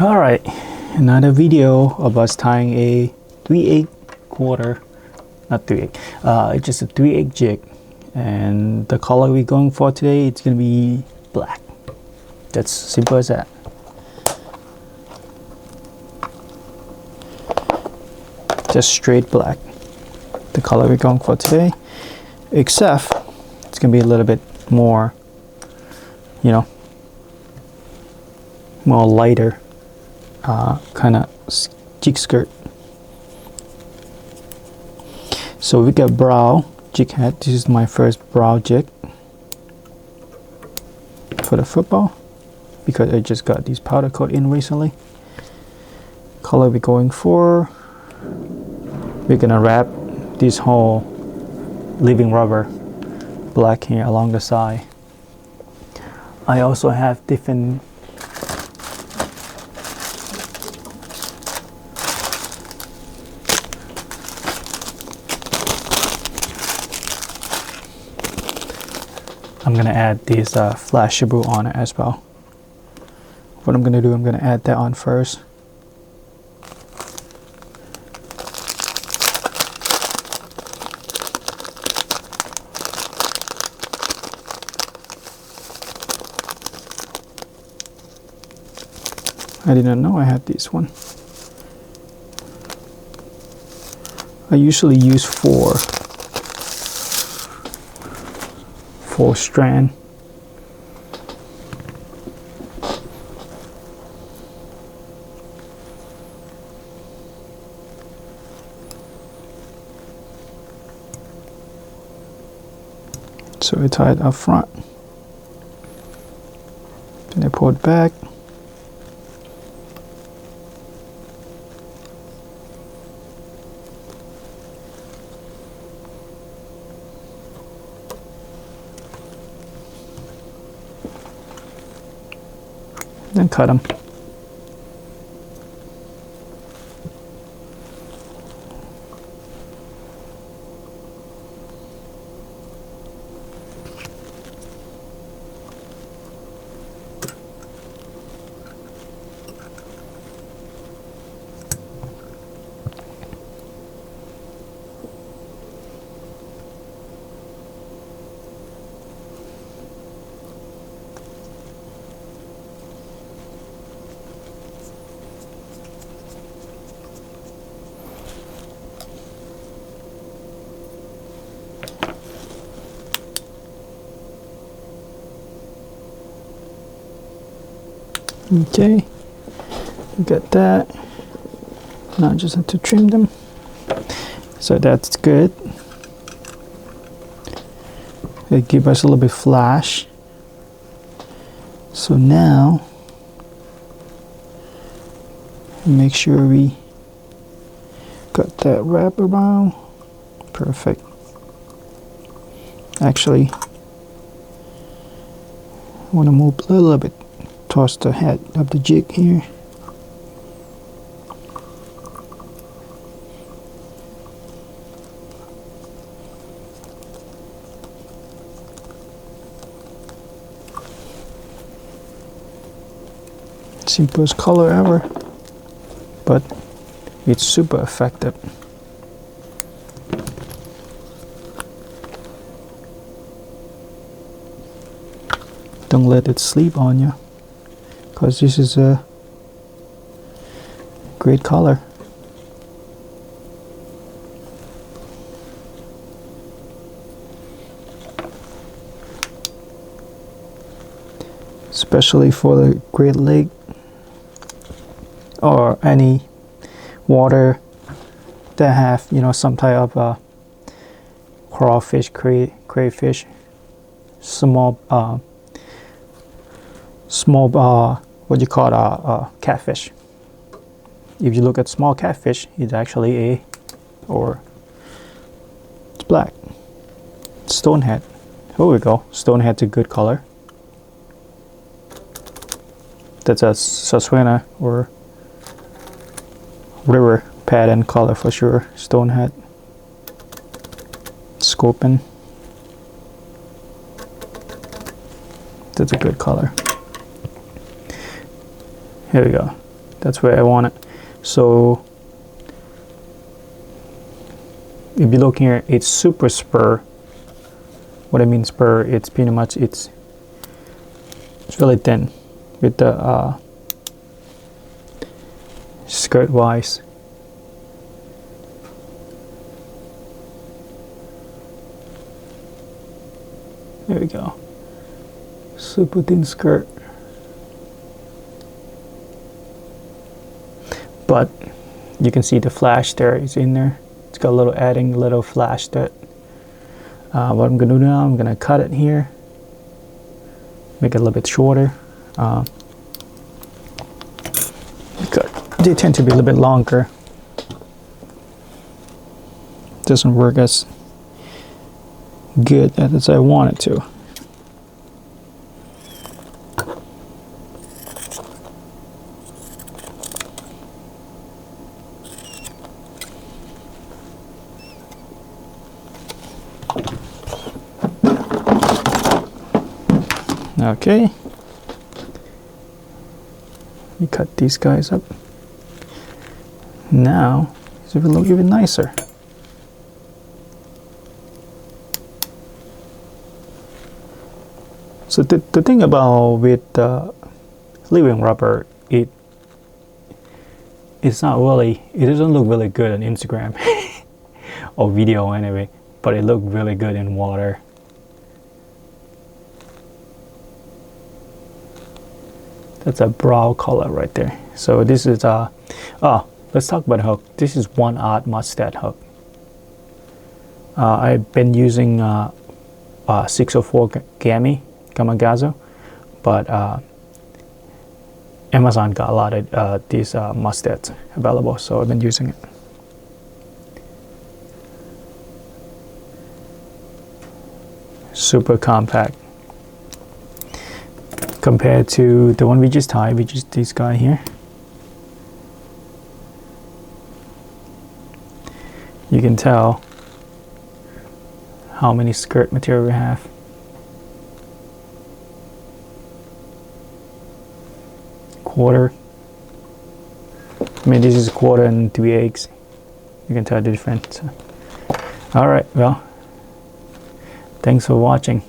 Alright, another video of us tying a 3/8 quarter, not 3/8, it's just a 3/8 jig, and the color we're going for today, it's gonna be black. That's simple as that. Just straight black, the color we're going for today, except it's gonna be a little bit more, more lighter kind of jig skirt. So we got brow jig head. This is my first brow jig for the football because I just got these powder coat in recently. Color we're going for, we're gonna wrap this whole living rubber black here along the side. I also have different I'm gonna add this flashable on it as well. What I'm gonna do, I'm gonna add that on first. I didn't know I had this one. I usually use four strand. So I tie it up front, then I pull it back. Then cut them. Okay, got that. Now I just have to trim them. So that's good. It gives us a little bit flash. So now, make sure we got that wrap around. Perfect. Actually, I want to move a little bit towards the head of the jig here. Simplest color ever, but it's super effective. Don't let it sleep on you, because this is a great color. Especially for the Great Lake or any water that have, some type of crawfish, crayfish, small what you call catfish. If you look at small catfish, it's actually it's black. Stonehead. Here we go. Stonehead's a good color. That's a Susquehanna or river pattern color for sure. Stonehead. Scorpion. That's a good color. Here we go. That's where I want it. So if you look here, it's super spur. What I mean spur, it's pretty much it's really thin with the skirt wise. There we go. Super thin skirt. But you can see the flash there is in there. It's got a little adding a little flash to it. What I'm gonna do now, I'm gonna cut it here, make it a little bit shorter. They tend to be a little bit longer. Doesn't work as good as I want it to. Okay, we cut these guys up. Now, it's even look even nicer. So the thing about with leave-in rubber, it's not really, it doesn't look really good on Instagram or video anyway, but it looked really good in water. That's a brown color right there. So this is let's talk about hook. This is 1/0 mustad hook. I've been using 604 Gami Gamagazo, but Amazon got a lot of these mustads available, so I've been using it. Super compact compared to the one we just tied, which is this guy here. You can tell how many skirt material we have. Quarter. I mean, this is 1/4 and 3/8. You can tell the difference. All right, well, thanks for watching.